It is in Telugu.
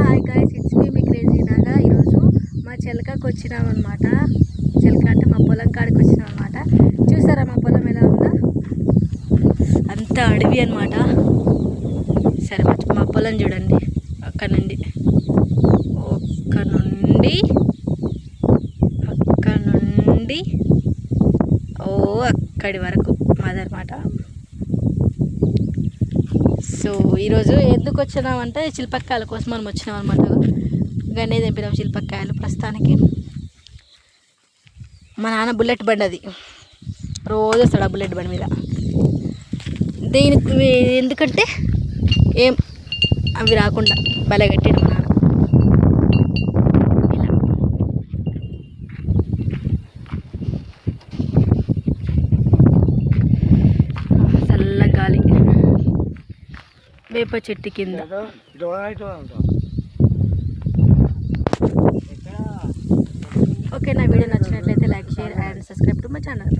Hi guys, it's me crazy Naga. ఈరోజు మా చెలకకు వచ్చినామన్నమాట. చెలక అంటే మా పొలం కాడికి వచ్చినామన్నమాట. చూసారా మా పొలం ఎలా ఉందా? అంతా అడవి అనమాట. సరే మా పొలం చూడండి. అక్కడ నుండి అక్కడి వరకు మాదనమాట. సో ఈరోజు ఎందుకు వచ్చినామంటే చిల్పక్కాయల కోసం మనం వచ్చినాం అనమాట. గన్నే తెంపినాం చిల్పక్కాయలు. ప్రస్తుతానికి మా నాన్న బుల్లెట్ బండి, అది రోజు వస్తాడు ఆ బుల్లెట్ బండి మీద. దీనికి ఎందుకంటే ఏం అవి రాకుండా భలే కట్టాడు మా నాన్న. చల్ల గాలి వేప చెట్టు కింద. ఓకే, నా వీడియో నచ్చినట్లయితే like, share and subscribe to my channel.